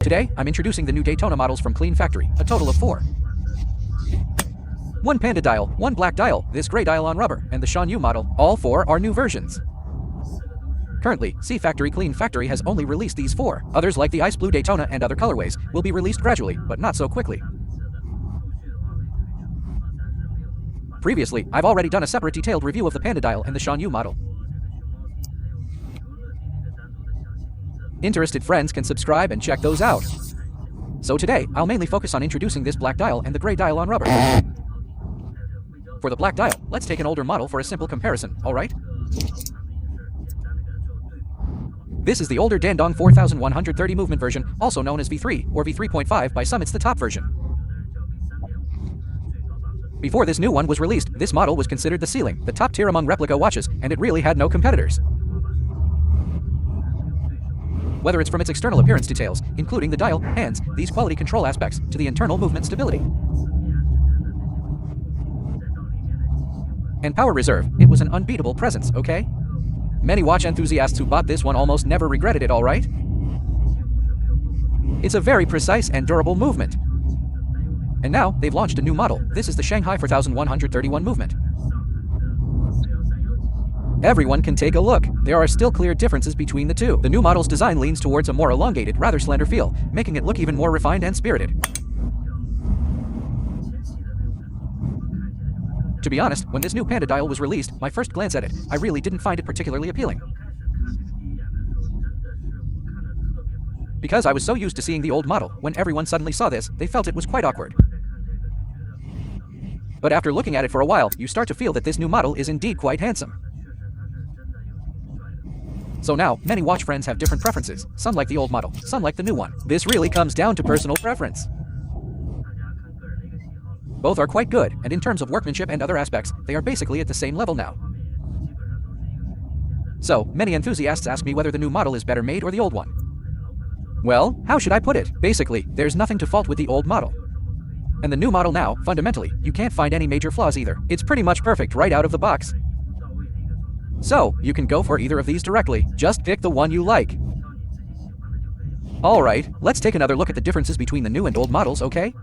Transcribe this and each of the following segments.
Today, I'm introducing the new Daytona models from Clean Factory, a total of 4. One Panda dial, one black dial, this gray dial on rubber, and the Shan Yu model. All 4 are new versions. Currently, Clean Factory has only released these 4. Others like the Ice Blue Daytona and other colorways will be released gradually, but not so quickly. Previously, I've already done a separate detailed review of the Panda dial and the Shan Yu model. Interested friends can subscribe and check those out. So today, I'll mainly focus on introducing this black dial and the gray dial on rubber. For the black dial, let's take an older model for a simple comparison, alright? This is the older Dandong 4130 movement version, also known as V3 or V3.5, by some it's the top version. Before this new one was released, this model was considered the ceiling, the top tier among replica watches, and it really had no competitors. Whether it's from its external appearance details, including the dial, hands, these quality control aspects, to the internal movement stability and power reserve, it was an unbeatable presence, okay? Many watch enthusiasts who bought this one almost never regretted it, alright? It's a very precise and durable movement. And now, they've launched a new model. This is the Shanghai 4131 movement. Everyone can take a look. There are still clear differences between the two. The new model's design leans towards a more elongated, rather slender feel, making it look even more refined and spirited. To be honest, when this new Panda dial was released, my first glance at it, I really didn't find it particularly appealing. Because I was so used to seeing the old model, when everyone suddenly saw this, they felt it was quite awkward. But after looking at it for a while, you start to feel that this new model is indeed quite handsome. So now, many watch friends have different preferences. Some like the old model, some like the new one. This really comes down to personal preference. Both are quite good, and in terms of workmanship and other aspects, they are basically at the same level now. So, many enthusiasts ask me whether the new model is better made or the old one. Well, how should I put it? Basically, there's nothing to fault with the old model. And the new model now, fundamentally, you can't find any major flaws either. It's pretty much perfect right out of the box. So, you can go for either of these directly. Just pick the one you like. Alright, let's take another look at the differences between the new and old models, okay?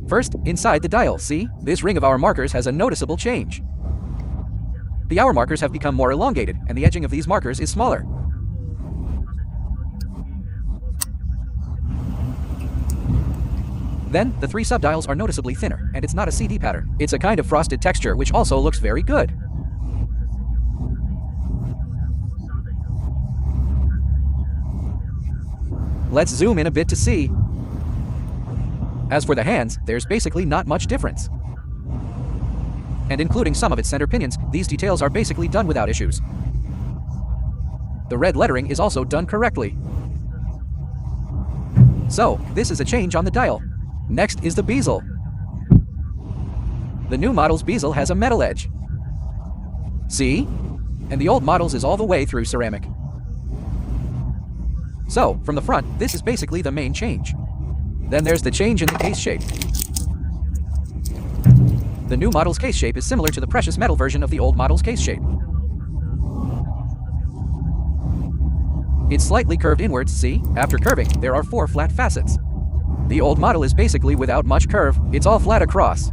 First, inside the dial, see? This ring of hour markers has a noticeable change. The hour markers have become more elongated, and the edging of these markers is smaller. Then, the 3 subdials are noticeably thinner, and it's not a CD pattern. It's a kind of frosted texture, which also looks very good. Let's zoom in a bit to see. As for the hands, there's basically not much difference. And including some of its center pinions, these details are basically done without issues. The red lettering is also done correctly. So, this is a change on the dial. Next is the bezel. The new model's bezel has a metal edge. See? And the old model's is all the way through ceramic. So, from the front, this is basically the main change. Then there's the change in the case shape. The new model's case shape is similar to the precious metal version of the old model's case shape. It's slightly curved inwards, see? After curving, there are 4 flat facets. The old model is basically without much curve. It's all flat across.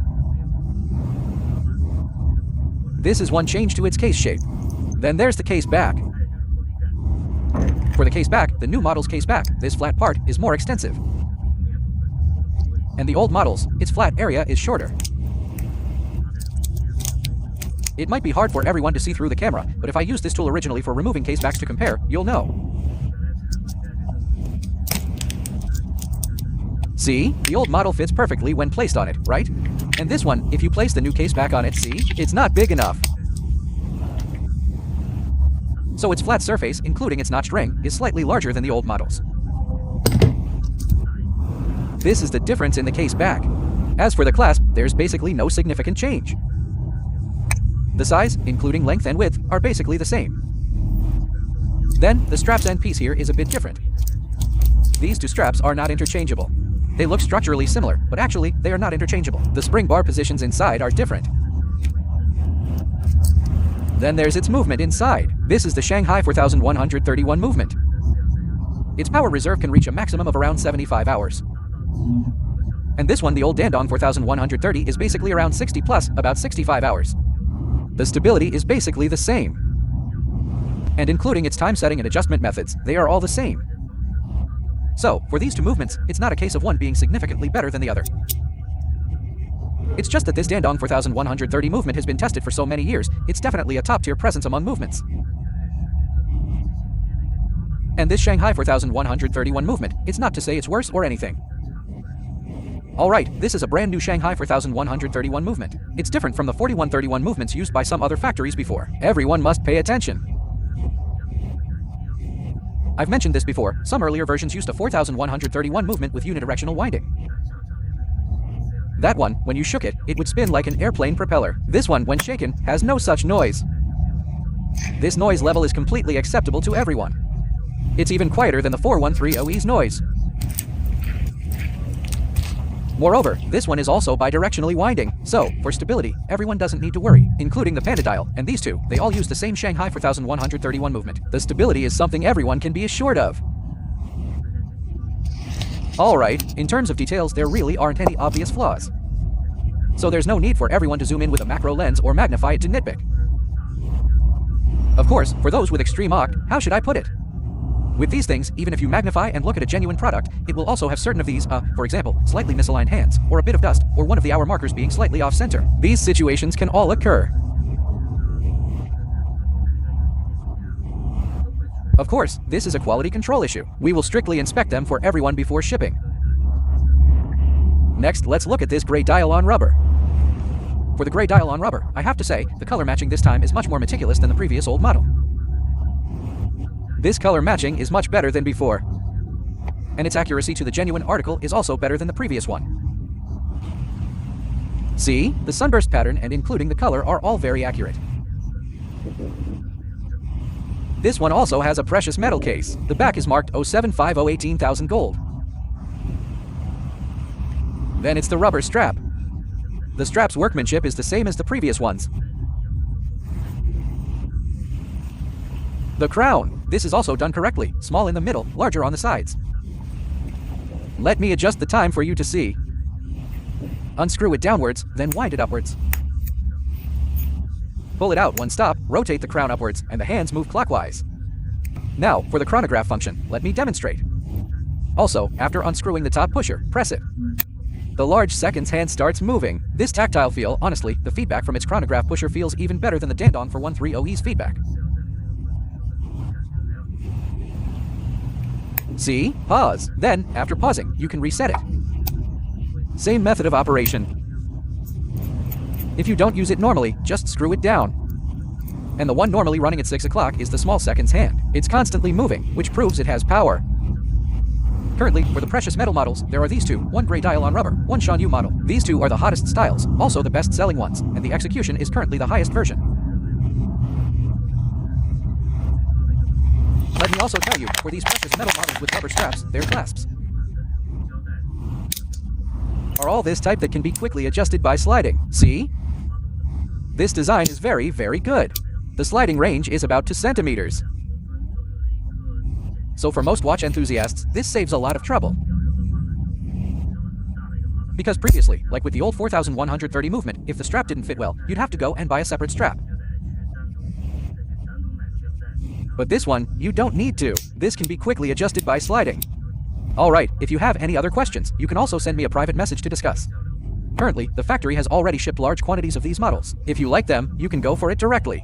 This is one change to its case shape. Then there's the case back. For the case back, the new model's case back, this flat part, is more extensive. And the old model's, its flat area is shorter. It might be hard for everyone to see through the camera, but if I used this tool originally for removing case backs to compare, you'll know. See? The old model fits perfectly when placed on it, right? And this one, if you place the new case back on it, see? It's not big enough. So its flat surface, including its notched ring, is slightly larger than the old model's. This is the difference in the case back. As for the clasp, there's basically no significant change. The size, including length and width, are basically the same. Then, the straps end piece here is a bit different. These 2 straps are not interchangeable. They look structurally similar, but actually, they are not interchangeable. The spring bar positions inside are different. Then there's its movement inside. This is the Shanghai 4131 movement. Its power reserve can reach a maximum of around 75 hours. And this one, the old Dandong 4130, is basically around 60 plus, about 65 hours. The stability is basically the same. And including its time setting and adjustment methods, they are all the same. So, for these two movements, it's not a case of one being significantly better than the other. It's just that this Dandong 4130 movement has been tested for so many years, it's definitely a top-tier presence among movements. And this Shanghai 4131 movement, it's not to say it's worse or anything. Alright, this is a brand new Shanghai 4131 movement. It's different from the 4131 movements used by some other factories before. Everyone must pay attention. I've mentioned this before, some earlier versions used a 4131 movement with unidirectional winding. That one, when you shook it, it would spin like an airplane propeller. This one, when shaken, has no such noise. This noise level is completely acceptable to everyone. It's even quieter than the 4130E's noise. Moreover, this one is also bidirectionally winding, so, for stability, everyone doesn't need to worry, including the Panda dial, and these two, they all use the same Shanghai 4131 movement. The stability is something everyone can be assured of. Alright, in terms of details, there really aren't any obvious flaws. So there's no need for everyone to zoom in with a macro lens or magnify it to nitpick. Of course, for those with extreme oct, how should I put it? With these things, even if you magnify and look at a genuine product, it will also have certain of these, for example, slightly misaligned hands, or a bit of dust, or one of the hour markers being slightly off-center. These situations can all occur. Of course, this is a quality control issue. We will strictly inspect them for everyone before shipping. Next, let's look at this gray dial on rubber. For the gray dial on rubber, I have to say, the color matching this time is much more meticulous than the previous old model. This color matching is much better than before. And its accuracy to the genuine article is also better than the previous one. See? The sunburst pattern and including the color are all very accurate. This one also has a precious metal case. The back is marked 075018,000 gold. Then it's the rubber strap. The strap's workmanship is the same as the previous ones. The crown. This is also done correctly. Small in the middle, larger on the sides. Let me adjust the time for you to see. Unscrew it downwards, then wind it upwards. Pull it out one stop, rotate the crown upwards, and the hands move clockwise. Now, for the chronograph function, let me demonstrate. Also, after unscrewing the top pusher, press it. The large seconds hand starts moving. This tactile feel, honestly, the feedback from its chronograph pusher feels even better than the Dandong 4130E's feedback. See? Pause. Then, after pausing, you can reset it. Same method of operation. If you don't use it normally, just screw it down. And the one normally running at 6 o'clock is the small seconds hand. It's constantly moving, which proves it has power. Currently, for the precious metal models, there are these two, one gray dial on rubber, one Shanyu model. These two are the hottest styles, also the best-selling ones, and the execution is currently the highest version. Let me also tell you, for these precious metal models with rubber straps, their clasps are all this type that can be quickly adjusted by sliding. See? This design is very, very good. The sliding range is about 2 centimeters. So for most watch enthusiasts, this saves a lot of trouble. Because previously, like with the old 4130 movement, if the strap didn't fit well, you'd have to go and buy a separate strap. But this one, you don't need to. This can be quickly adjusted by sliding. Alright, if you have any other questions, you can also send me a private message to discuss. Currently, the factory has already shipped large quantities of these models. If you like them, you can go for it directly.